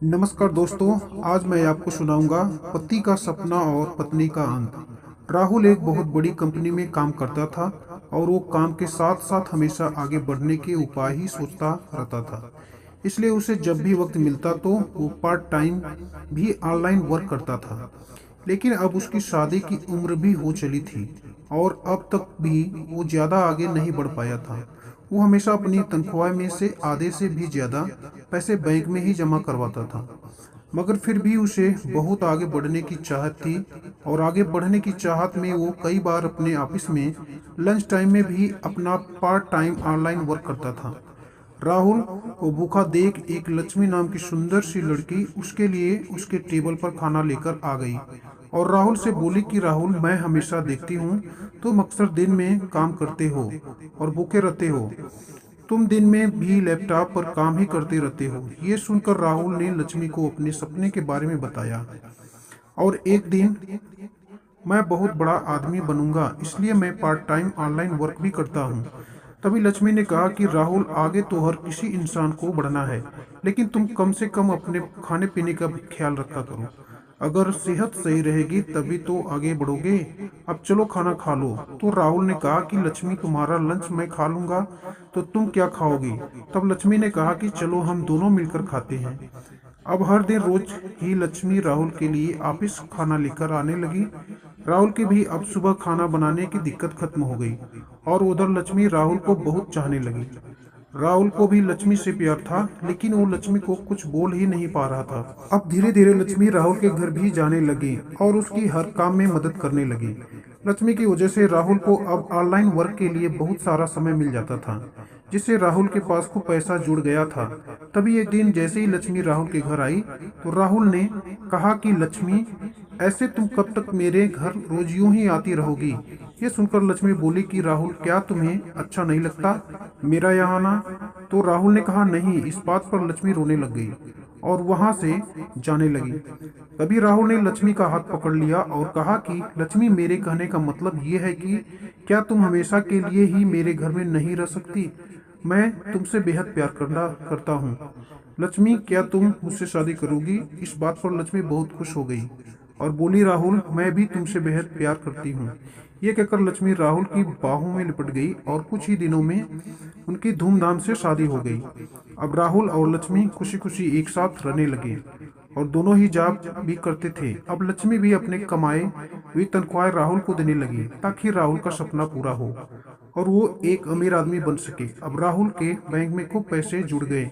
नमस्कार दोस्तों। आज मैं आपको सुनाऊंगा पति का सपना और पत्नी का अंत। राहुल एक बहुत बड़ी कंपनी में काम करता था और वो काम के साथ साथ हमेशा आगे बढ़ने के उपाय ही सोचता रहता था। इसलिए उसे जब भी वक्त मिलता तो वो पार्ट टाइम भी ऑनलाइन वर्क करता था। लेकिन अब उसकी शादी की उम्र भी हो चली थी और अब तक भी वो ज़्यादा आगे नहीं बढ़ पाया था। वो हमेशा अपनी तनख्वाह में से आधे से भी ज़्यादा पैसे बैंक में ही जमा करवाता था। मगर फिर भी उसे बहुत आगे बढ़ने की चाहत थी और आगे बढ़ने की चाहत में वो कई बार अपने ऑफिस में लंच टाइम में भी अपना पार्ट टाइम ऑनलाइन वर्क करता था। राहुल को भूखा देख एक लक्ष्मी नाम की सुंदर सी लड़की उसके लिए उसके टेबल पर खाना लेकर आ गई और राहुल से बोली कि राहुल, मैं हमेशा देखती हूँ तुम अक्सर दिन में काम करते हो और भूखे रहते हो। तुम दिन में भी लैपटॉप पर काम ही करते रहते हो। ये सुनकर राहुल ने लक्ष्मी को अपने सपने के बारे में बताया और एक दिन मैं बहुत बड़ा आदमी बनूंगा, इसलिए मैं पार्ट टाइम ऑनलाइन वर्क भी करता हूँ। तभी लक्ष्मी ने कहा कि राहुल, आगे तो हर किसी इंसान को बढ़ना है, लेकिन तुम कम से कम अपने खाने पीने का भी ख्याल रखा करो। अगर सेहत सही रहेगी तभी तो आगे बढ़ोगे। अब चलो खाना खा लो। तो राहुल ने कहा कि लक्ष्मी, तुम्हारा लंच मैं खा लूंगा, तो तुम क्या खाओगी? तब लक्ष्मी ने कहा कि चलो हम दोनों मिलकर खाते हैं। अब हर दिन रोज ही लक्ष्मी राहुल के लिए ऑफिस खाना लेकर आने लगी। राहुल की भी अब सुबह खाना बनाने की दिक्कत खत्म हो गई और उधर लक्ष्मी राहुल को बहुत चाहने लगी। राहुल को भी लक्ष्मी से प्यार था, लेकिन वो लक्ष्मी को कुछ बोल ही नहीं पा रहा था। अब धीरे धीरे लक्ष्मी राहुल के घर भी जाने लगी और उसकी हर काम में मदद करने लगी। लक्ष्मी की वजह से राहुल को अब ऑनलाइन वर्क के लिए बहुत सारा समय मिल जाता था, जिससे राहुल के पास खूब पैसा जुड़ गया था। तभी एक दिन जैसे ही लक्ष्मी राहुल के घर आई तो राहुल ने कहा कि लक्ष्मी, ऐसे तुम कब तक मेरे घर रोज यूं ही आती रहोगी? ये सुनकर लक्ष्मी बोली कि राहुल, क्या तुम्हें अच्छा नहीं लगता मेरा यहाँ आना? तो राहुल ने कहा नहीं। इस बात पर लक्ष्मी रोने लग गई और वहां से जाने लगी। तभी राहुल ने लक्ष्मी का हाथ पकड़ लिया और कहा कि लक्ष्मी, मेरे कहने का मतलब ये है कि क्या तुम हमेशा के लिए ही मेरे घर में नहीं रह सकती? मैं तुमसे बेहद प्यार करता हूँ। लक्ष्मी, क्या तुम मुझसे शादी करोगी? इस बात पर लक्ष्मी बहुत खुश हो गई और बोली, राहुल, मैं भी तुमसे बेहद प्यार करती हूँ। ये कहकर लक्ष्मी राहुल की बाहों में लिपट गई और कुछ ही दिनों में उनकी धूमधाम से शादी हो गई। अब राहुल और लक्ष्मी खुशी खुशी एक साथ रहने लगे और दोनों ही जॉब भी करते थे। अब लक्ष्मी भी अपने कमाए हुई तनख्वाह राहुल को देने लगी ताकि राहुल का सपना पूरा हो और वो एक अमीर आदमी बन सके। अब राहुल के बैंक में खूब पैसे जुड़ गए।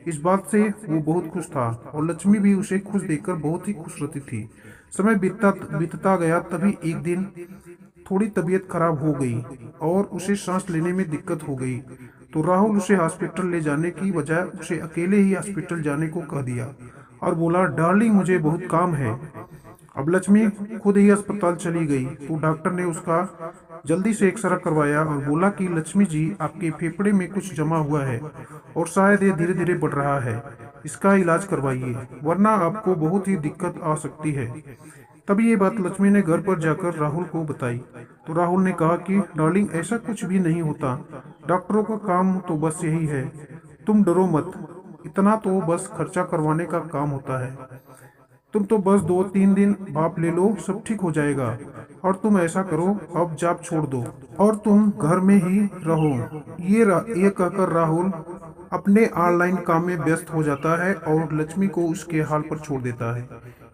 इस बात से वो बहुत खुश था और लक्ष्मी भी उसे खुश देखकर बहुत ही खुश रहती थी। समय बीतता बीतता गया। तभी एक दिन थोड़ी तबीयत खराब हो गई और उसे सांस लेने में दिक्कत हो गई। तो राहुल उसे हॉस्पिटल ले जाने की बजाय उसे अकेले ही हॉस्पिटल जाने को कह दिया और बोला, डार्लिंग, मुझे बहुत काम है। अब लक्ष्मी खुद ही अस्पताल चली गई तो डॉक्टर ने उसका जल्दी से एक्सरे करवाया और बोला कि लक्ष्मी जी, आपके फेफड़े में कुछ जमा हुआ है और शायद ये धीरे धीरे बढ़ रहा है। इसका इलाज करवाइए, वरना आपको बहुत ही दिक्कत आ सकती है। तभी ये बात लक्ष्मी ने घर पर जाकर राहुल को बताई। तो राहुल ने कहा कि डार्लिंग, ऐसा कुछ भी नहीं होता। डॉक्टरों का काम तो बस यही है। तुम डरो मत, इतना तो बस खर्चा करवाने का काम होता है। तुम तो बस 2-3 दिन भाप ले लो, सब ठीक हो जाएगा। और तुम ऐसा करो, अब जॉब छोड़ दो और तुम घर में ही रहो। ये कहकर राहुल अपने ऑनलाइन काम में व्यस्त हो जाता है और लक्ष्मी को उसके हाल पर छोड़ देता है।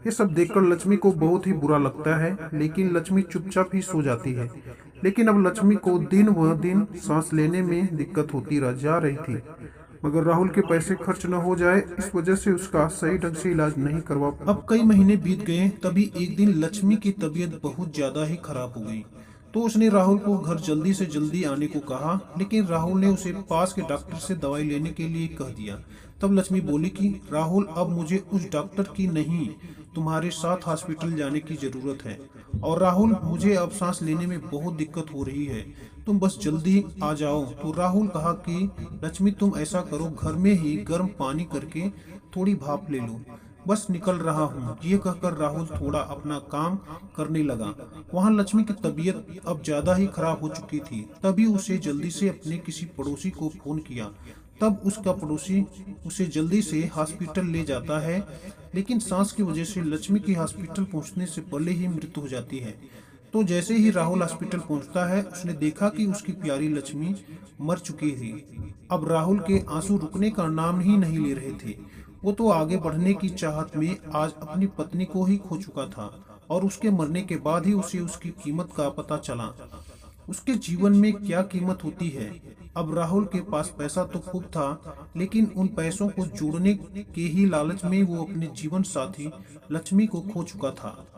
ये सब देखकर लक्ष्मी को बहुत ही बुरा लगता है, लेकिन लक्ष्मी चुपचाप ही सो जाती है। लेकिन अब लक्ष्मी को दिन व दिन सांस लेने में दिक्कत होती रह जा रही थी। मगर राहुल के पैसे खर्च न हो जाए, इस वजह से उसका सही ढंग से इलाज नहीं करवा। अब कई महीने बीत गए। तभी एक दिन लक्ष्मी की तबीयत बहुत ज्यादा ही खराब हो गई। तो उसने राहुल को घर जल्दी से जल्दी आने को कहा, लेकिन राहुल ने उसे पास के डॉक्टर से दवाई लेने के लिए कह दिया। तब लक्ष्मी बोली कि राहुल, अब मुझे उस डॉक्टर की नहीं, तुम्हारे साथ हॉस्पिटल जाने की जरूरत है। और राहुल, मुझे अब सांस लेने में बहुत दिक्कत हो रही है, तुम बस जल्दी आ जाओ। तो राहुल कहा कि लक्ष्मी, तुम ऐसा करो, घर में ही गर्म पानी करके थोड़ी भाप ले लो, बस निकल रहा हूँ। ये कहकर राहुल थोड़ा अपना काम करने लगा। वहाँ लक्ष्मी की तबीयत अब ज्यादा ही खराब हो चुकी थी। तभी उसे जल्दी से अपने किसी पड़ोसी को फोन किया। तब उसका पड़ोसी उसे जल्दी से हॉस्पिटल ले जाता है, लेकिन सांस की वजह से लक्ष्मी की हॉस्पिटल पहुंचने से पहले ही मृत्यु हो जाती है। तो जैसे ही राहुल हॉस्पिटल पहुंचता है, उसने देखा कि उसकी प्यारी लक्ष्मी मर चुकी थी। अब राहुल के आंसू रुकने का नाम ही नहीं ले रहे थे। वो तो आगे बढ़ने की चाहत में आज अपनी पत्नी को ही खो चुका था, और उसके मरने के बाद ही उसे उसकी कीमत का पता चला। उसके जीवन में क्या कीमत होती है। अब राहुल के पास पैसा तो खूब था, लेकिन उन पैसों को जोड़ने के ही लालच में वो अपने जीवन साथी लक्ष्मी को खो चुका था।